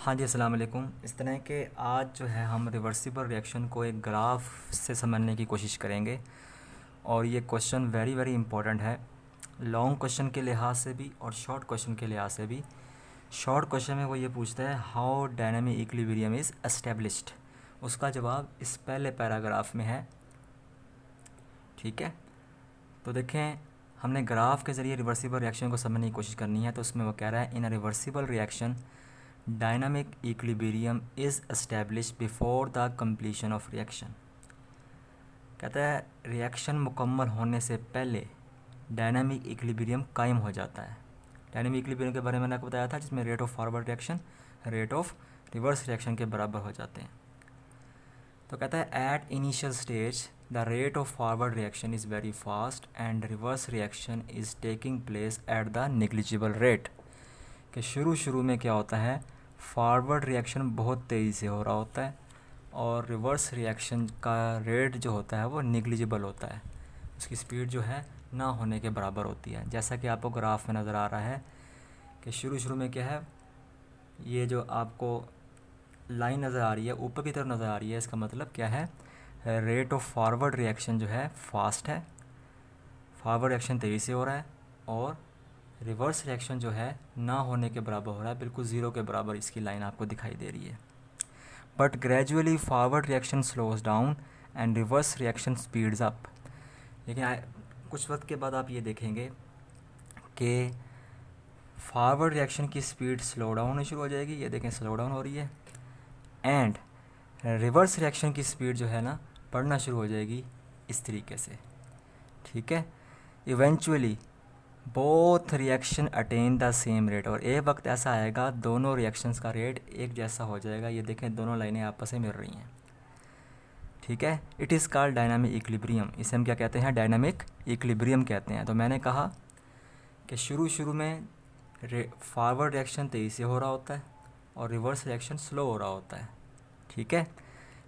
हाँ जी, अस्सलाम वालेकुम। इस तरह के आज जो है हम रिवर्सिबल रिएक्शन को एक ग्राफ से समझने की कोशिश करेंगे और ये क्वेश्चन वेरी वेरी इंपॉर्टेंट है, लॉन्ग क्वेश्चन के लिहाज से भी और शॉर्ट क्वेश्चन के लिहाज से भी। शॉर्ट क्वेश्चन में वो ये पूछता है how dynamic equilibrium is established. उसका जवाब इस पहले पैराग्राफ में है। ठीक है, तो देखें, हमने ग्राफ के ज़रिए रिवर्सिबल रिएक्शन को समझने की कोशिश करनी है। तो उसमें वो कह रहा है in a reversible reaction dynamic equilibrium is establish before the completion of reaction. कहता है रिएक्शन मुकम्मल होने से पहले डायनामिक इक्विलिब्रियम कायम हो जाता है। डायनामिक इक्विलिब्रियम के बारे में मैंने आपको बताया था, जिसमें rate of forward reaction rate of reverse reaction के बराबर हो जाते हैं। तो कहता है at initial stage the rate of forward reaction is very fast and reverse reaction is taking place at the negligible rate. कि शुरू में क्या होता है, फॉरवर्ड रिएक्शन बहुत तेज़ी से हो रहा होता है और रिवर्स रिएक्शन का रेट जो होता है वो निग्लिजिबल होता है, उसकी स्पीड जो है ना होने के बराबर होती है। जैसा कि आपको ग्राफ में नज़र आ रहा है कि शुरू में क्या है, ये जो आपको लाइन नज़र आ रही है ऊपर की तरफ नज़र आ रही है, इसका मतलब क्या है, रेट ऑफ फॉरवर्ड रिएक्शन जो है फास्ट है, फॉरवर्ड रिएक्शन तेज़ी से हो रहा है और रिवर्स रिएक्शन जो है ना होने के बराबर हो रहा है, बिल्कुल ज़ीरो के बराबर इसकी लाइन आपको दिखाई दे रही है। But gradually forward reaction slows down and reverse reaction speeds up. लेकिन कुछ वक्त के बाद आप ये देखेंगे कि फॉरवर्ड रिएक्शन की स्पीड स्लो डाउन होनी शुरू हो जाएगी, ये देखें स्लो डाउन हो रही है, एंड रिवर्स रिएक्शन की स्पीड जो है ना बढ़ना शुरू हो जाएगी इस तरीके से। ठीक है, eventually both reaction attain the same rate, और एक वक्त ऐसा आएगा दोनों रिएक्शंस का रेट एक जैसा हो जाएगा। ये देखें दोनों लाइनें आपस में मिल रही हैं। ठीक है, it is called dynamic equilibrium. इसे हम क्या कहते हैं, डायनामिक इक्विलिब्रियम कहते हैं। तो मैंने कहा कि शुरू में फॉरवर्ड रिएक्शन तेज़ी से हो रहा होता है और रिवर्स रिएक्शन स्लो हो रहा होता है। ठीक है,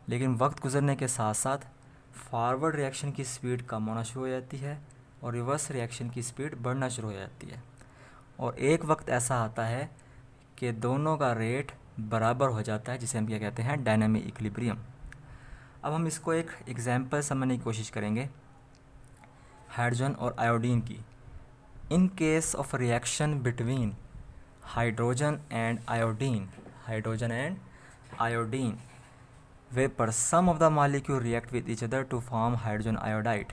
लेकिन वक्त गुजरने के साथ साथ फॉरवर्ड रिएक्शन की स्पीड कम होना शुरू हो जाती है और रिवर्स रिएक्शन की स्पीड बढ़ना शुरू हो जाती है, और एक वक्त ऐसा आता है कि दोनों का रेट बराबर हो जाता है, जिसे हम क्या कहते हैं, डायनामिक इक्विलिब्रियम। अब हम इसको एक एग्जांपल समझने की कोशिश करेंगे हाइड्रोजन और आयोडीन की। In case of reaction between hydrogen and iodine vapour some of the molecule react with each other to form hydrogen iodide.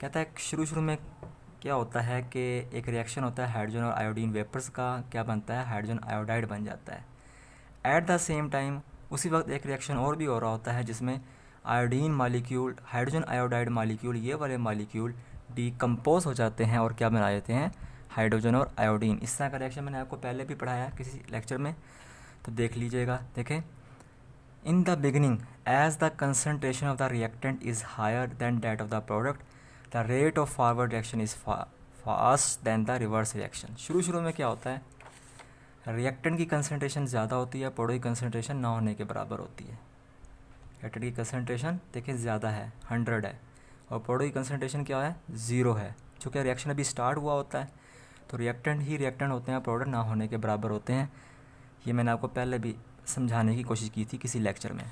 कहता है शुरू में क्या होता है कि एक रिएक्शन होता है हाइड्रोजन और आयोडीन वेपर्स का, क्या बनता है, हाइड्रोजन आयोडाइड बन जाता है। एट द सेम टाइम उसी वक्त एक रिएक्शन और भी हो रहा होता है जिसमें iodine molecule, hydrogen iodide molecule, ये वाले मॉलिक्यूल डीकम्पोज हो जाते हैं और क्या बना देते हैं, हाइड्रोजन और आयोडीन। इस तरह का रिएक्शन मैंने आपको पहले भी पढ़ाया किसी लेक्चर में, तो देख लीजिएगा। देखें, in the beginning as the concentration of the reactant is higher than that of the product the rate of forward reaction is fast than the reverse reaction. शुरू में क्या होता है, रिएक्टेंट की कंसनट्रेशन ज़्यादा होती है, प्रोडक्ट की कंसनट्रेशन ना होने के बराबर होती है। रिएक्टेंट की कंसनट्रेशन देखिए ज़्यादा है, 100 है, और प्रोडक्ट की कंसनट्रेशन क्या है, 0 है। चूँकि रिएक्शन अभी स्टार्ट हुआ होता है तो रिएक्टेंट ही रिएक्टेंट होते हैं, प्रोडक्ट ना होने के बराबर होते हैं। ये मैंने आपको पहले भी समझाने की कोशिश की थी किसी लेक्चर में।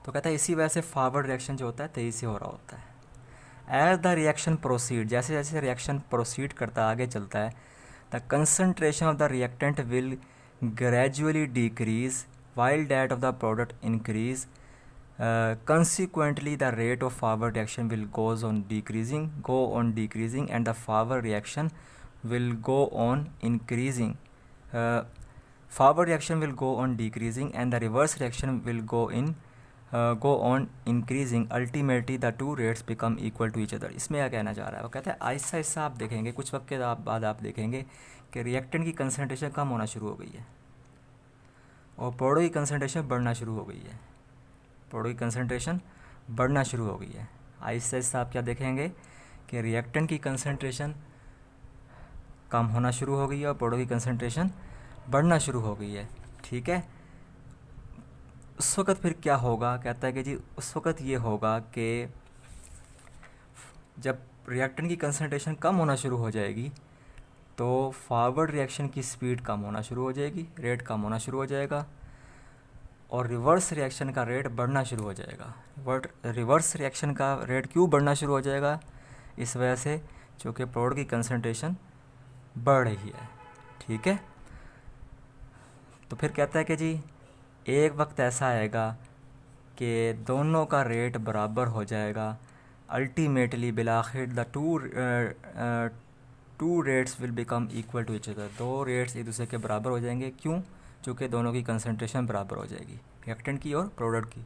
तो कहता है इसी वजह से फॉरवर्ड रिएक्शन जो होता है तेज़ी से हो रहा होता है। एज द रिएक्शन प्रोसीड, जैसे जैसे रिएक्शन प्रोसीड करता आगे चलता है, the concentration of the reactant will gradually decrease while that of the product increase. consequently the rate of forward reaction will go on decreasing and the forward reaction will go on increasing. Forward reaction will go on decreasing and the reverse reaction will go on increasing. Ultimately the two rates become equal to each other. इसमें क्या कहना चाह रहा है, वो कहता है आहिस्ता आहिस्ता आप देखेंगे, कुछ वक्त के बाद आप देखेंगे कि रिएक्टेंट की कंसनट्रेशन कम होना शुरू हो गई है और प्रोडक्ट की कंसनट्रेशन बढ़ना शुरू हो गई है, आहिस्ता आहिस्ता आप क्या देखेंगे कि रिएक्टेंट की कंसनट्रेशन कम होना शुरू हो गई है और प्रोडक्ट की कंसनट्रेशन बढ़ना शुरू हो गई है। ठीक है, उस वक़्त फिर क्या होगा, कहता है कि जी उस वक़्त ये होगा कि जब रिएक्टेंट की कंसनट्रेशन कम होना शुरू हो जाएगी तो फॉरवर्ड रिएक्शन की स्पीड कम होना शुरू हो जाएगी, रेट कम होना शुरू हो जाएगा, और रिवर्स रिएक्शन का रेट बढ़ना शुरू हो जाएगा। बट रिवर्स रिएक्शन का रेट क्यों बढ़ना शुरू हो जाएगा? इस वजह से चूँकि प्रोडक्ट की कंसंट्रेशन बढ़ रही है। ठीक है, तो फिर कहता है कि जी एक वक्त ऐसा आएगा कि दोनों का रेट बराबर हो जाएगा। अल्टीमेटली बिलाखिर the two rates will become equal to each other. दो रेट्स एक दूसरे के बराबर हो जाएंगे। क्यों? चूँकि दोनों की कंसंट्रेशन बराबर हो जाएगी, रिएक्टेंट की और प्रोडक्ट की।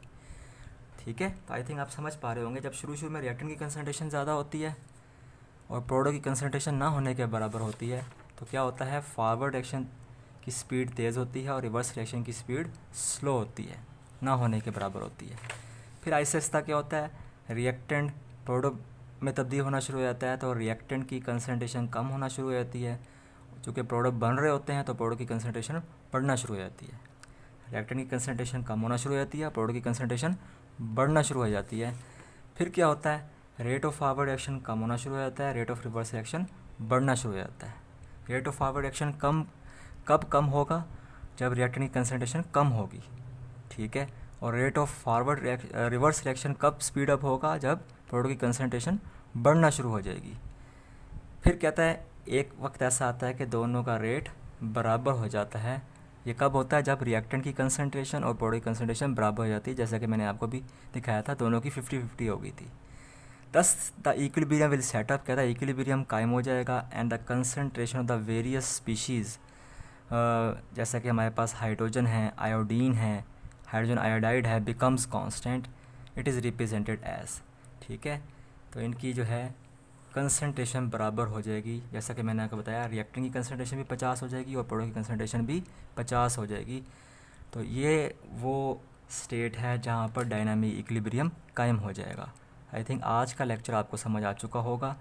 ठीक है, तो आई थिंक आप समझ पा रहे होंगे, जब शुरू में रिएक्टेंट की कंसंट्रेशन ज़्यादा होती है और प्रोडक्ट की कंसंट्रेशन ना होने के बराबर होती है तो क्या होता है, फॉरवर्ड रिएक्शन की स्पीड तेज़ होती है और रिवर्स रिएक्शन की स्पीड स्लो होती है, ना होने के बराबर होती है। फिर आहिस्ता आहिस्ता क्या होता है, रिएक्टेंट प्रोडक्ट में तब्दील होना शुरू हो जाता है, तो रिएक्टेंट की कंसंट्रेशन कम होना शुरू हो जाती है। चूँकि प्रोडक्ट बन रहे होते हैं तो प्रोडक्ट की कंसंट्रेशन बढ़ना शुरू हो जाती है। रिएक्टेंट की कंसंट्रेशन कम होना शुरू हो जाती है, प्रोडक्ट की कंसंट्रेशन बढ़ना शुरू हो जाती है। फिर क्या होता है, रेट ऑफ फॉरवर्ड रिएक्शन कम होना शुरू हो जाता है, रेट ऑफ रिवर्स रिएक्शन बढ़ना शुरू हो जाता है। रेट ऑफ फॉरवर्ड रिएक्शन कब कम होगा? जब रिएक्टेंट की कंसंट्रेशन कम होगी। ठीक है, और rate of forward reverse reaction कब स्पीड अप होगा? जब प्रोडक्ट की कंसंट्रेशन बढ़ना शुरू हो जाएगी। फिर कहता है एक वक्त ऐसा आता है कि दोनों का रेट बराबर हो जाता है। ये कब होता है? जब रिएक्टेंट की कंसंट्रेशन और प्रोडक्ट की कंसंट्रेशन बराबर हो जाती है, जैसा कि मैंने आपको भी दिखाया था, दोनों की 50-50 हो गई थी। दस द इक्विलिब्रियम विल सेटअप, कहता है इक्विलिब्रियम कायम हो जाएगा, and the concentration of the various species, जैसा कि हमारे पास हाइड्रोजन है, आयोडीन है, हाइड्रोजन आयोडाइड है, becomes constant, it is represented as. ठीक है, तो इनकी जो है कंसंट्रेशन बराबर हो जाएगी। जैसा कि मैंने आपको बताया, रिएक्टेंट की कंसंट्रेशन भी 50 हो जाएगी और प्रोडक्ट की कंसंट्रेशन भी 50 हो जाएगी। तो ये वो स्टेट है जहाँ पर डायनामिक इक्विलिब्रियम कायम हो जाएगा। आई थिंक आज का लेक्चर आपको समझ आ चुका होगा।